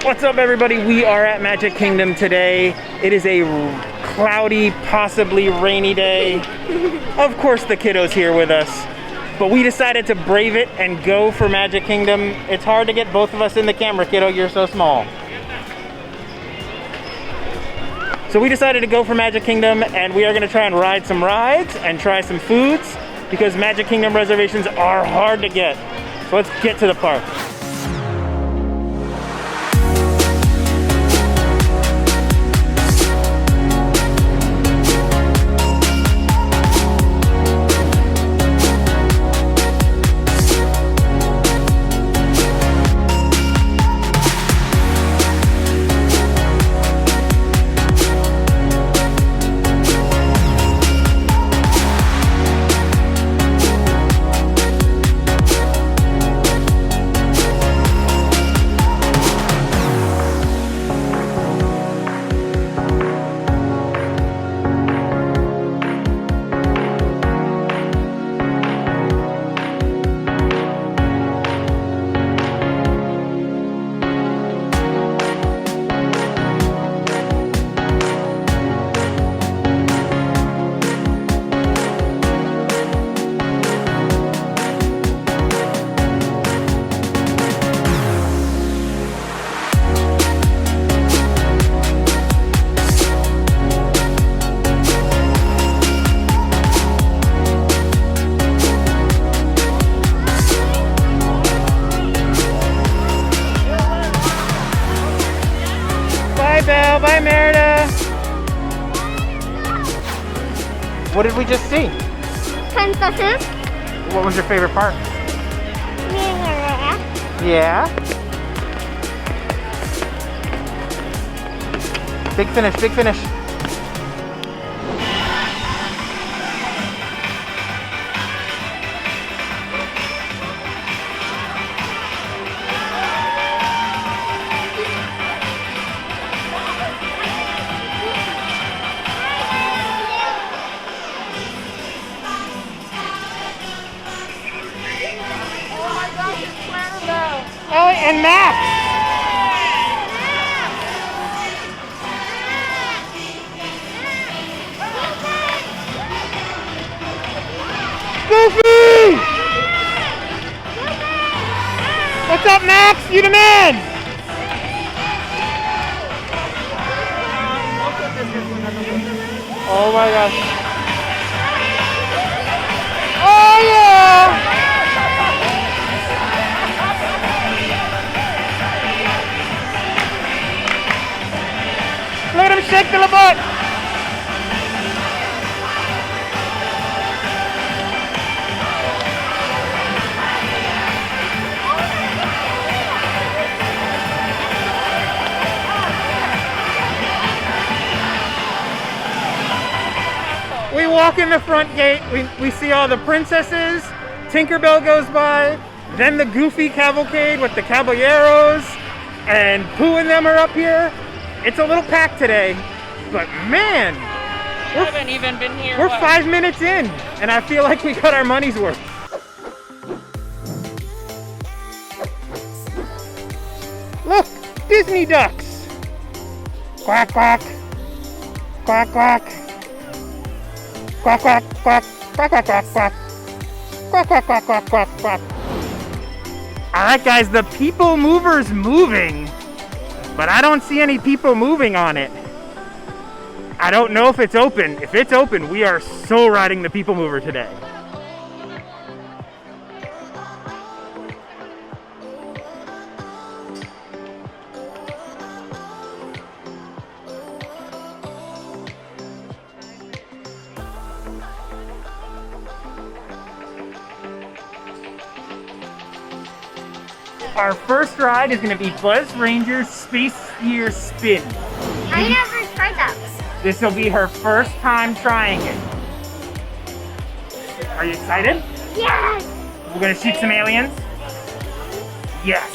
What's up, everybody? We are at Magic Kingdom today. It is a cloudy, possibly rainy day. Of course, the kiddo's here with us, but we decided to brave it and go for Magic Kingdom. It's hard to get both of us in the camera, kiddo. You're so small. So we decided to go for Magic Kingdom, and we are going to try and ride some rides and try some foods because Magic Kingdom reservations are hard to get. So let's get to the park. Bye, Belle. Bye, Merida. What did we just see? Princesses. What was your favorite part? Yeah? Big finish, big finish. Ellie and Max! Goofy! What's up, Max? You the man! Oh my gosh. Oh yeah! Look at him shake the butt. We walk in the front gate, we see all the princesses, Tinkerbell goes by, then the Goofy Cavalcade with the Caballeros, and Pooh and them are up here. It's a little packed today, but man, We haven't even been here. We're 5 minutes in, and I feel like we got our money's worth. Look, Disney ducks. Quack, quack. Quack, quack. Quack, quack, quack. Quack, quack, quack, quack. Quack, quack, quack, quack, quack, quack. All right, guys, the People Mover's moving. But I don't see any people moving on it. I don't know if it's open. If it's open, we are so riding the People Mover today. Our first ride is going to be Buzz Ranger's Space Sphere Spin. I never tried that. This will be her first time trying it. Are you excited? Yes! We're going to shoot some aliens? Yes.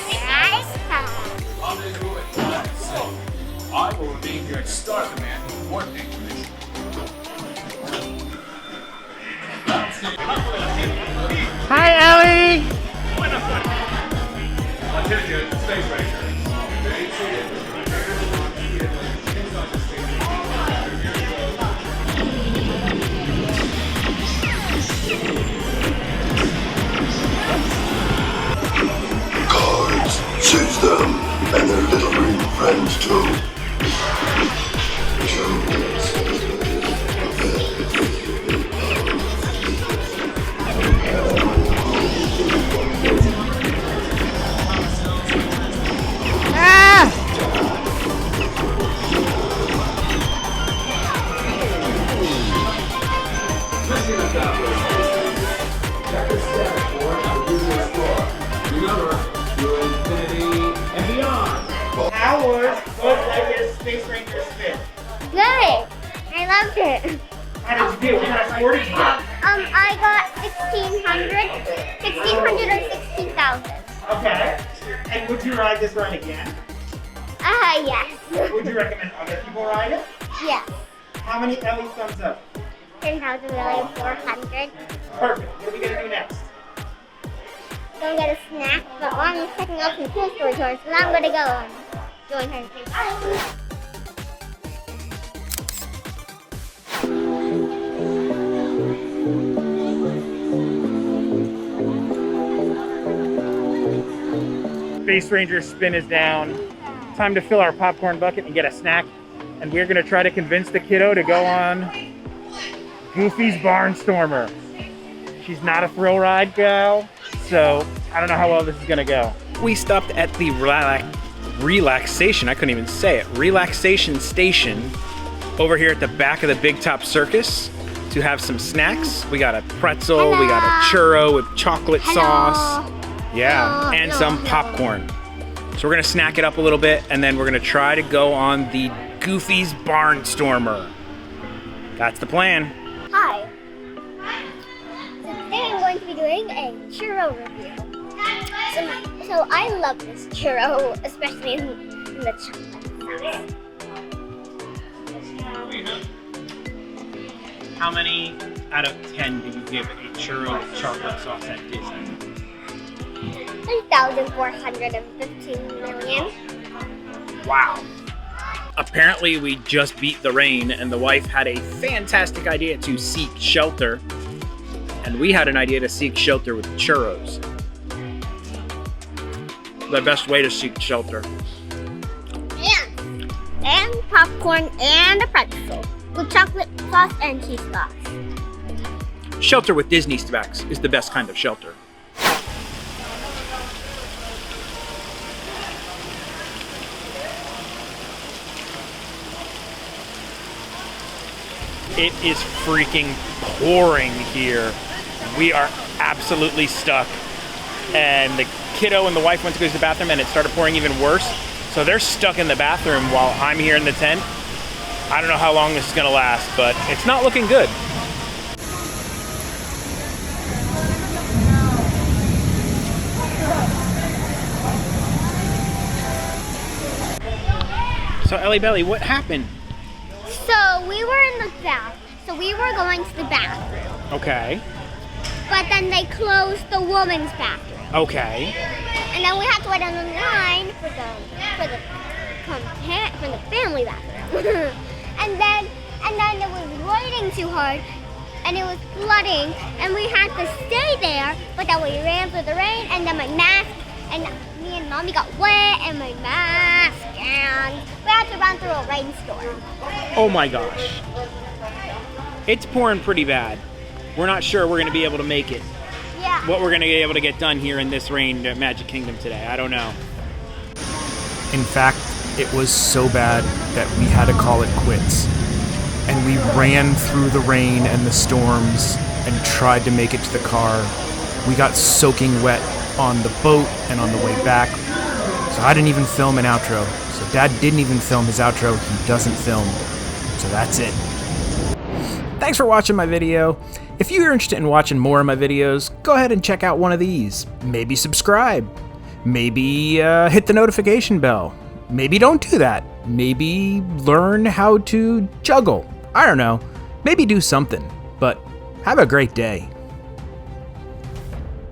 I will remain here at Star Command to coordinate the mission. Hi, Ellie! Attention, Space Rangers. And their little green friends too. How was your Space Ranger spin? Good. I loved it. How did you do? What kind of score did you get? I got 1,600 or 16,000. Okay. And would you ride this ride again? Yes. Would you recommend other people ride it? Yes. How many Ellie thumbs up? 10,400. Perfect. What are we gonna do next? Go get a snack, but Mommy's checking out some cool store tours, so I'm gonna go and join her. Space Ranger spin is down. Time to fill our popcorn bucket and get a snack. And we're gonna try to convince the kiddo to go on Goofy's Barnstormer. She's not a thrill ride gal, so I don't know how well this is gonna go. We stopped at the relaxation, I couldn't even say it, relaxation station over here at the back of the Big Top Circus to have some snacks. We got a pretzel, we got a churro with chocolate sauce. Yeah, and some popcorn. So we're gonna snack it up a little bit and then we're gonna try to go on the Goofy's Barnstormer. That's the plan. Hi. Today I'm going to be doing a churro review. So I love this churro, especially in the chocolate sauce. How many out of 10 do you give a churro with chocolate sauce at Disney? 3,415 million. Wow. Apparently we just beat the rain and the wife had a fantastic idea to seek shelter. And we had an idea to seek shelter with churros. The best way to seek shelter. And popcorn and a pretzel with chocolate sauce and cheese sauce. Shelter with Disney snacks is the best kind of shelter. It is freaking pouring here. We are absolutely stuck. And the kiddo and the wife went to go to the bathroom and it started pouring even worse. So they're stuck in the bathroom while I'm here in the tent. I don't know how long this is gonna last, but it's not looking good. So Ellie Belly, what happened? So we were in the bath. So we were going to the bathroom. Okay. But then they closed the woman's bathroom. Okay. And then we had to wait on the line for the family bathroom. and then it was raining too hard and it was flooding and we had to stay there, but then we ran through the rain and then my mask and me and Mommy got wet and my mask and we had to run through a rainstorm. Oh my gosh. It's pouring pretty bad. We're not sure we're gonna be able to make it. Yeah. What we're gonna be able to get done here in this rain at Magic Kingdom today, I don't know. In fact, it was so bad that we had to call it quits. And we ran through the rain and the storms and tried to make it to the car. We got soaking wet on the boat and on the way back. So I didn't even film an outro. So Dad didn't even film his outro. He doesn't film. So that's it. Thanks for watching my video. If you're interested in watching more of my videos, go ahead and check out one of these. Maybe subscribe. Maybe hit the notification bell. Maybe don't do that. Maybe learn how to juggle. I don't know. Maybe do something. But have a great day.